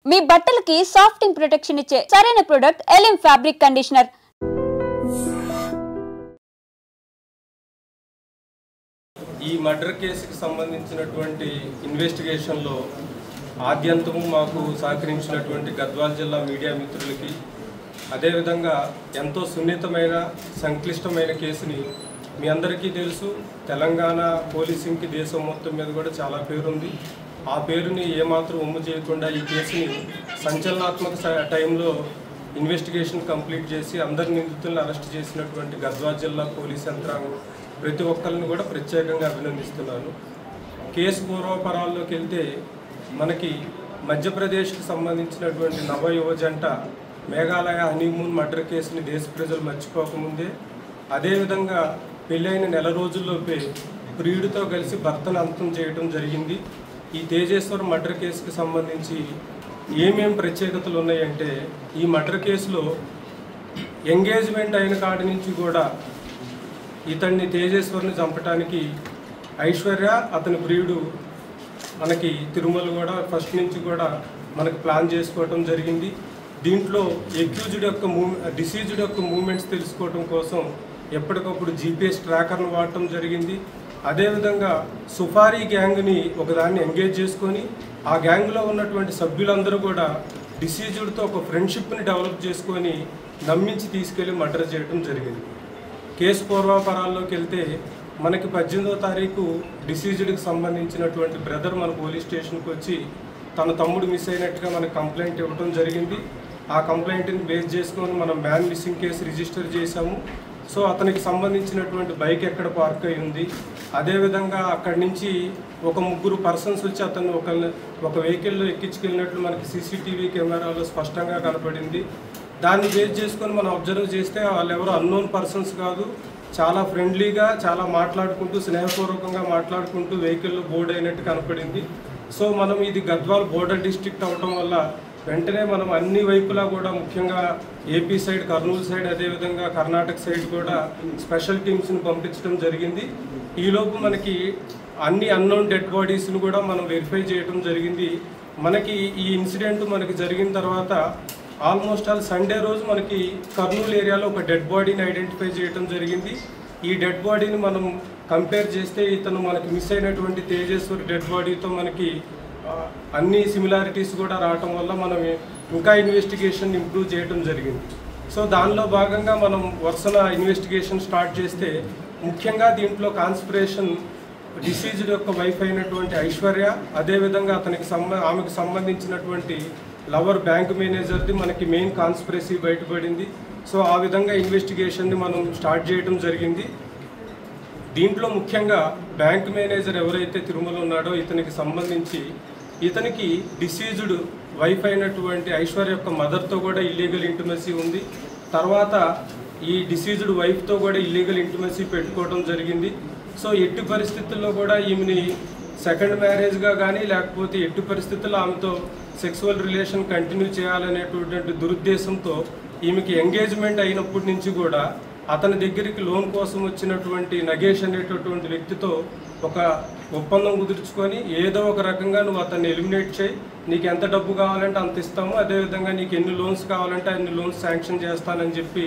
మీ బట్టలకి సాఫ్టింగ్ ప్రొటెక్షన్ ఇచ్చే సరైన ప్రొడక్ట్ ఎలిమ్ ఫ్యాబ్రిక్ కండిషనర్. ఈ మర్డర్ కేసుకి సంబంధించినటువంటి ఇన్వెస్టిగేషన్లో ఆద్యంతము మాకు సహకరించినటువంటి గద్వాల జిల్లా మీడియా మిత్రులకి, అదేవిధంగా ఎంతో సున్నితమైన సంక్లిష్టమైన కేసుని మీ అందరికీ తెలుసు. తెలంగాణ పోలీసింగ్కి దేశం మొత్తం మీద కూడా చాలా పేరుంది. ఆ పేరుని ఏమాత్రం ఒమ్ము చేయకుండా ఈ కేసుని సంచలనాత్మక టైంలో ఇన్వెస్టిగేషన్ కంప్లీట్ చేసి అందరి నిందితులను అరెస్ట్ చేసినటువంటి గద్వాల జిల్లా పోలీస్ యంత్రాంగం ప్రతి ఒక్కరిని కూడా ప్రత్యేకంగా అభినందిస్తున్నాను. కేసు పూర్వపరాల్లోకి వెళ్తే మనకి మధ్యప్రదేశ్కి సంబంధించినటువంటి నవయువ జంట మేఘాలయ హనీమూన్ మర్డర్ కేసుని దేశ ప్రజలు మర్చిపోకముందే, అదేవిధంగా పెళ్ళైన నెల రోజుల్లోపే ప్రియుడితో కలిసి భర్తను అంతం చేయడం జరిగింది. ఈ తేజేశ్వర్ మర్డర్ కేసుకి సంబంధించి ఏమేం ప్రత్యేకతలు ఉన్నాయంటే, ఈ మర్డర్ కేసులో ఎంగేజ్మెంట్ అయిన కాడి నుంచి కూడా ఇతన్ని తేజేశ్వర్ని చంపడానికి ఐశ్వర్య అతని ప్రియుడు మనకి తిరుమల కూడా ఫస్ట్ నుంచి కూడా మనకి ప్లాన్ చేసుకోవటం జరిగింది. దీంట్లో డిసీజ్డ్ యొక్క మూమెంట్స్ తెలుసుకోవటం కోసం ఎప్పటికప్పుడు జీపీఎస్ ట్రాకర్ను వాడటం జరిగింది. అదేవిధంగా సుఫారీ గ్యాంగ్ని ఒకదాన్ని ఎంగేజ్ చేసుకొని ఆ గ్యాంగ్లో ఉన్నటువంటి సభ్యులందరూ కూడా డిసీజ్డ్తో ఒక ఫ్రెండ్షిప్ని డెవలప్ చేసుకొని నమ్మించి తీసుకెళ్లి మర్డర్ చేయడం జరిగింది. కేసు పూర్వాపరాల్లోకి వెళ్తే మనకి 18వ తారీఖు డిసీజ్డ్కి సంబంధించినటువంటి బ్రదర్ మన పోలీస్ స్టేషన్కి వచ్చి తన తమ్ముడు మిస్ అయినట్టుగా మనకు కంప్లైంట్ ఇవ్వడం జరిగింది. ఆ కంప్లైంట్ని బేస్ చేసుకొని మనం మ్యాన్ మిస్సింగ్ కేసు రిజిస్టర్ చేశాము. సో అతనికి సంబంధించినటువంటి బైక్ ఎక్కడ పార్క్ అయి ఉంది, అదేవిధంగా అక్కడి నుంచి ఒక 3 పర్సన్స్ వచ్చి అతను ఒక వెహికల్లో ఎక్కించుకెళ్ళినట్లు మనకి సీసీటీవీ కెమెరాలో స్పష్టంగా కనపడింది. దాన్ని బేస్ చేసుకొని మనం అబ్జర్వ్ చేస్తే వాళ్ళు ఎవరో అన్నోన్ పర్సన్స్ కాదు, చాలా ఫ్రెండ్లీగా చాలా మాట్లాడుకుంటూ స్నేహపూర్వకంగా మాట్లాడుకుంటూ వెహికల్లో బోర్డ్ అయినట్టు కనపడింది. సో మనం ఇది గద్వాల్ బోర్డర్ డిస్ట్రిక్ట్ అవటం వల్ల వెంటనే మనం అన్ని వైపులా కూడా ముఖ్యంగా ఏపీ సైడ్, కర్నూలు సైడ్, అదేవిధంగా కర్ణాటక సైడ్ కూడా స్పెషల్ టీమ్స్ని పంపించడం జరిగింది. ఈలోపు మనకి అన్ని అన్నోన్ డెడ్ బాడీస్ని కూడా మనం వెరిఫై చేయడం జరిగింది. మనకి ఈ ఇన్సిడెంట్ మనకి జరిగిన తర్వాత ఆల్మోస్ట్ ఆల్ సండే రోజు మనకి కర్నూలు ఏరియాలో ఒక డెడ్ బాడీని ఐడెంటిఫై చేయడం జరిగింది. ఈ డెడ్ బాడీని మనం కంపేర్ చేస్తే ఇతను మనకి మిస్ అయినటువంటి తేజేశ్వర్ డెడ్ బాడీతో మనకి అన్ని సిమిలారిటీస్ కూడా రావటం వల్ల మనం ఇంకా ఇన్వెస్టిగేషన్ ఇంప్రూవ్ చేయడం జరిగింది. సో దానిలో భాగంగా మనం వరుసన ఇన్వెస్టిగేషన్ స్టార్ట్ చేస్తే ముఖ్యంగా దీంట్లో కాన్స్పిరేషన్ డిసీజ్డ్ యొక్క వైఫ్ అయినటువంటి ఐశ్వర్య, అదేవిధంగా ఆమెకు సంబంధించినటువంటి లవర్ బ్యాంక్ మేనేజర్ది మనకి మెయిన్ కాన్స్పిరసీ బయటపడింది. సో ఆ విధంగా ఇన్వెస్టిగేషన్ని మనం స్టార్ట్ చేయడం జరిగింది. దీంట్లో ముఖ్యంగా బ్యాంక్ మేనేజర్ ఎవరైతే తిరుమల ఉన్నాడో ఇతనికి సంబంధించి ఇతనికి డిసీజ్డ్ వైఫ్ అయినటువంటి ఐశ్వర్య యొక్క మదర్తో కూడా ఇల్లీగల్ ఇంటిమసీ ఉంది. తర్వాత ఈ డిసీజ్డ్ వైఫ్తో కూడా ఇల్లీగల్ ఇంటిమసీ పెట్టుకోవడం జరిగింది. సో ఎట్టి పరిస్థితుల్లో కూడా ఈమెని సెకండ్ మ్యారేజ్గా కానీ లేకపోతే ఎట్టి పరిస్థితుల్లో ఆమెతో సెక్సువల్ రిలేషన్ కంటిన్యూ చేయాలనేటువంటి దురుద్దేశంతో ఈమెకి ఎంగేజ్మెంట్ అయినప్పటి నుంచి కూడా అతని దగ్గరికి లోన్ కోసం వచ్చినటువంటి నగేష్ అనేటటువంటి వ్యక్తితో ఒక ఒప్పందం కుదుర్చుకొని ఏదో ఒక రకంగా నువ్వు అతన్ని ఎలిమినేట్ చేయి, నీకు ఎంత డబ్బు కావాలంటే అంత ఇస్తాము, అదేవిధంగా నీకు ఎన్ని లోన్స్ కావాలంటే అన్ని లోన్స్ శాంక్షన్ చేస్తానని చెప్పి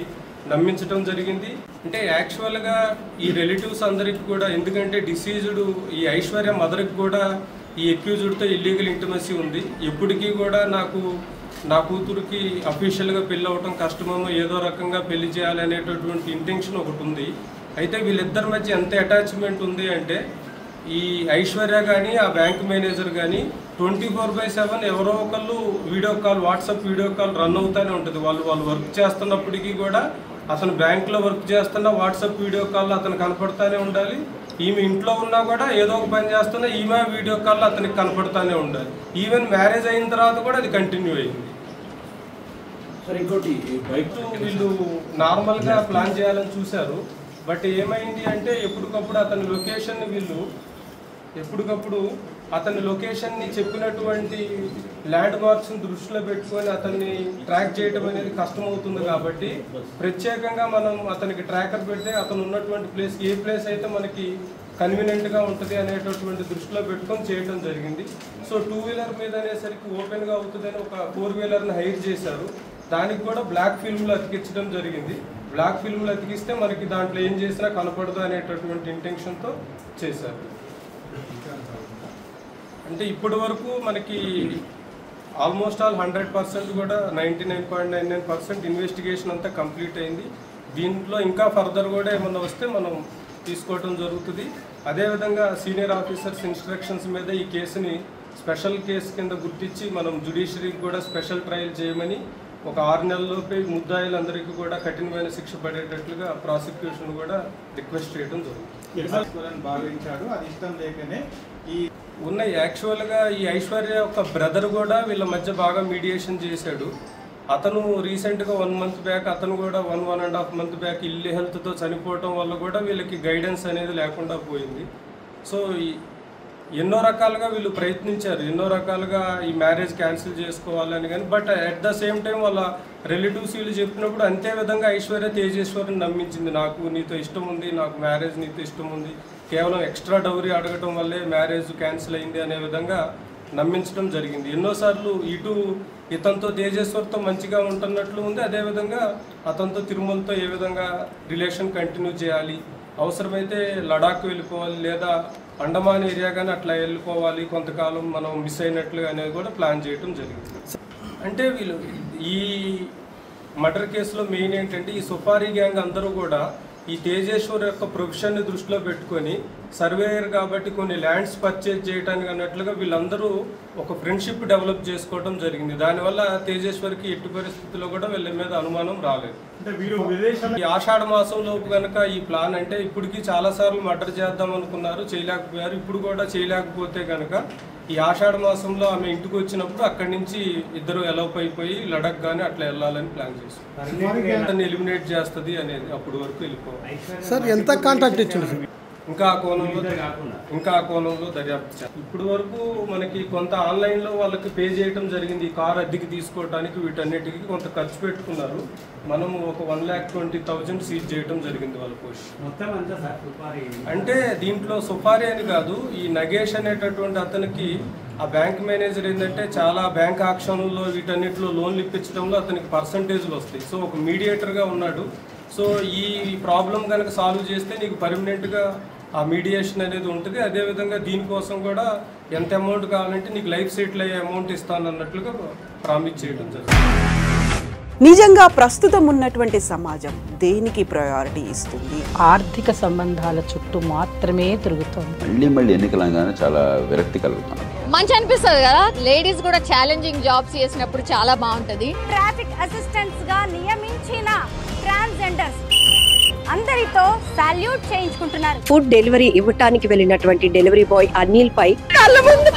నమ్మించడం జరిగింది. అంటే యాక్చువల్గా ఈ రిలేటివ్స్ అందరికి కూడా, ఎందుకంటే డిసీజ్డ్ ఈ ఐశ్వర్య మదర్కి కూడా ఈ అక్యూజ్డ్తో ఇల్లీగల్ ఇంటిమసీ ఉంది. ఎప్పటికీ కూడా నా కూతురికి అఫీషియల్గా పెళ్ళి అవ్వటం కష్టమేమో, ఏదో రకంగా పెళ్లి చేయాలనేటటువంటి ఇంటెన్షన్ ఒకటి ఉంది. అయితే వీళ్ళిద్దరి మధ్య ఎంత అటాచ్మెంట్ ఉంది అంటే ఈ ఐశ్వర్య కానీ ఆ బ్యాంక్ మేనేజర్ కానీ 24/7 ఎవరో ఒకళ్ళు video call, WhatsApp video call run అవుతూనే ఉంటుంది. వాళ్ళు వర్క్ చేస్తున్నప్పటికీ కూడా అతను బ్యాంక్లో వర్క్ చేస్తున్నా వాట్సాప్ వీడియో కాల్ అతను కనపడుతూనే ఉండాలి. ఈమె ఇంట్లో ఉన్నా కూడా ఏదో ఒక పని చేస్తున్నా ఈమె వీడియో కాల్ అతనికి కనపడుతూనే ఉండాలి. ఈవెన్ మ్యారేజ్ అయిన తర్వాత కూడా అది కంటిన్యూ అయింది. ఇంకోటి బైక్ వీళ్ళు నార్మల్గా ప్లాన్ చేయాలని చూశారు. బట్ ఏమైంది అంటే ఎప్పటికప్పుడు అతని లొకేషన్ని చెప్పినటువంటి ల్యాండ్ మార్క్స్ని దృష్టిలో పెట్టుకొని అతన్ని ట్రాక్ చేయడం అనేది కష్టమవుతుంది. కాబట్టి ప్రత్యేకంగా మనం అతనికి ట్రాకర్ పెడితే అతను ఉన్నటువంటి ప్లేస్ ఏ ప్లేస్ అయితే మనకి కన్వీనియంట్గా ఉంటుంది అనేటటువంటి దృష్టిలో పెట్టుకొని చేయడం జరిగింది. సో 2 వీలర్ మీద అనేసరికి ఓపెన్గా అవుతుందని ఒక 4 వీలర్ని హైర్ చేశారు. దానికి కూడా బ్లాక్ ఫిల్మ్లో అతికించడం జరిగింది. బ్లాక్ ఫిల్మ్లో అతికిస్తే మనకి దాంట్లో ఏం చేసినా కనపడదు అనేటటువంటి ఇంటెన్షన్తో చేశారు. అంటే ఇప్పటి వరకు మనకి ఆల్మోస్ట్ ఆల్ 100% కూడా 99.99% ఇన్వెస్టిగేషన్ అంతా కంప్లీట్ అయింది. దీంట్లో ఇంకా ఫర్దర్ కూడా ఏమన్నా వస్తే మనం తీసుకోవడం జరుగుతుంది. అదేవిధంగా సీనియర్ ఆఫీసర్స్ ఇన్స్ట్రక్షన్స్ మీద ఈ కేసుని స్పెషల్ కేసు కింద గుర్తించి మనం జ్యుడిషియరీకి కూడా స్పెషల్ ట్రయల్ చేయమని ఒక 6 నెలల్లోపే ముద్దాయిలందరికీ కూడా కఠినమైన శిక్ష పడేటట్లుగా ప్రాసిక్యూషన్ కూడా రిక్వెస్ట్ చేయడం జరుగుతుంది. భావించాడు అది ఇష్టం లేకనే ఉన్న యాక్చువల్గా ఈ ఐశ్వర్య యొక్క బ్రదర్ కూడా వీళ్ళ మధ్య బాగా మీడియేషన్ చేశాడు. అతను రీసెంట్గా 1 మంత్ బ్యాక్ అతను కూడా 1.5 మంత్ బ్యాక్ ఇల్లు హెల్త్తో చనిపోవటం వల్ల కూడా వీళ్ళకి గైడెన్స్ అనేది లేకుండా పోయింది. సో ఎన్నో రకాలుగా వీళ్ళు ప్రయత్నించారు, ఎన్నో రకాలుగా ఈ మ్యారేజ్ క్యాన్సిల్ చేసుకోవాలని కానీ, but at the same time వాళ్ళ రిలేటివ్స్ వీళ్ళు చెప్పినప్పుడు అంతే విధంగా ఐశ్వర్య తేజేశ్వరిని నమ్మించింది. నాకు నీతో ఇష్టం ఉంది, నాకు మ్యారేజ్ నీతో ఇష్టం ఉంది, కేవలం ఎక్స్ట్రా డౌరీ అడగటం వల్లే మ్యారేజ్ క్యాన్సిల్ అయింది అనే విధంగా నమ్మించడం జరిగింది. ఎన్నోసార్లు ఇటు ఇతనితో తేజేశ్వర్తో మంచిగా ఉంటున్నట్లు ఉంది, అదేవిధంగా అతనితో తిరుమలతో ఏ విధంగా రిలేషన్ కంటిన్యూ చేయాలి, అవసరమైతే లడాక్ వెళ్ళిపోవాలి లేదా అండమాన్ ఏరియా కానీ అట్లా వెళ్ళిపోవాలి, కొంతకాలం మనం మిస్ అయినట్లు అనేది కూడా ప్లాన్ చేయడం జరిగింది. అంటే వీళ్ళు ఈ మర్డర్ కేసులో మెయిన్ ఏంటంటే ఈ సుపారీ గ్యాంగ్ అందరూ కూడా ఈ తేజేశ్వర్ యొక్క ప్రొఫెషన్ని దృష్టిలో పెట్టుకొని సర్వేయర్ కాబట్టి కొన్ని ల్యాండ్స్ పర్చేజ్ చేయడానికి అన్నట్లుగా వీళ్ళందరూ ఒక ఫ్రెండ్షిప్ డెవలప్ చేసుకోవడం జరిగింది. దానివల్ల తేజేశ్వర్కి ఎట్టి పరిస్థితుల్లో కూడా వీళ్ళ మీద అనుమానం రాలేదు. ఈ ఆషాఢ మాసంలోపు కనుక ఈ ప్లాన్ అంటే ఇప్పటికీ చాలాసార్లు మర్డర్ చేద్దాం అనుకున్నారు, చేయలేకపోయారు. ఇప్పుడు కూడా చేయలేకపోతే కనుక ఈ ఆషాఢ మాసంలో ఆమె ఇంటికి వచ్చినప్పుడు అక్కడి నుంచి ఇద్దరు ఎలౌప్ అయిపోయి లడక్ కానీ అట్లా వెళ్ళాలని ప్లాన్ చేస్తారు. ఎలిమినేట్ చేస్తుంది అనేది అప్పటి వరకు వెళ్ళిపోవాలి. సార్ ఎంత కాంట్రాక్ట్ ఇచ్చింది? ఇంకా ఆ కోణంలో దర్యాప్తు చేయాలి. ఇప్పుడు వరకు మనకి కొంత ఆన్లైన్లో వాళ్ళకి పే చేయడం జరిగింది. ఈ కార్ అద్దెకి తీసుకోవడానికి వీటన్నిటికీ కొంత ఖర్చు పెట్టుకున్నారు. మనము ఒక 1,20,000 సీజ్ చేయడం జరిగింది వాళ్ళ పోస్ట్. అంటే దీంట్లో సుపారీ అని కాదు, ఈ నగేష్ అనేటటువంటి అతనికి ఆ బ్యాంక్ మేనేజర్ ఏంటంటే చాలా బ్యాంక్ ఆక్షన్లో వీటన్నిటిలో లోన్లు ఇప్పించడంలో అతనికి పర్సంటేజ్లు వస్తాయి. సో ఒక మీడియేటర్గా ఉన్నాడు. సో ఈ ప్రాబ్లం కనుక సాల్వ్ చేస్తే నీకు పర్మనెంట్గా ఆ మీడియేషన్ అనేది ఉంటుంది. అదేవిధంగా దీనికోసం కూడా ఎంత అమౌంట్ కావాలంటే నీకు లైఫ్ సెటిల్ అయ్యే అమౌంట్ ఇస్తాను అన్నట్లుగా ప్రామిస్ చేయడం జరుగుతుంది. నిజంగా ప్రస్తుతం ఉన్నటువంటి సమాజం దేనికి ప్రయారిటీ ఇస్తుంది? ఆర్థిక సంబంధాల చుట్టూ మాత్రమే తిరుగుతుంది. మళ్ళీ ఎన్నికలంగానే చాలా విరక్తి కలుగుతాను. మంచి అనిపిస్తుంది కదా, లేడీస్ కూడా ఛాలెంజింగ్ జాబ్స్ చేసినప్పుడు చాలా బాగుంటది. ట్రాఫిక్ అసిస్టెంట్స్ గా నియమించిన ట్రాన్స్జెండర్స్ అందరితో సాల్యూట్ చేయించుకుంటున్నారు. ఫుడ్ డెలివరీ ఇవ్వటానికి వెళ్ళినటువంటి డెలివరీ బాయ్ అనిల్ పై కళ్ళ ముందు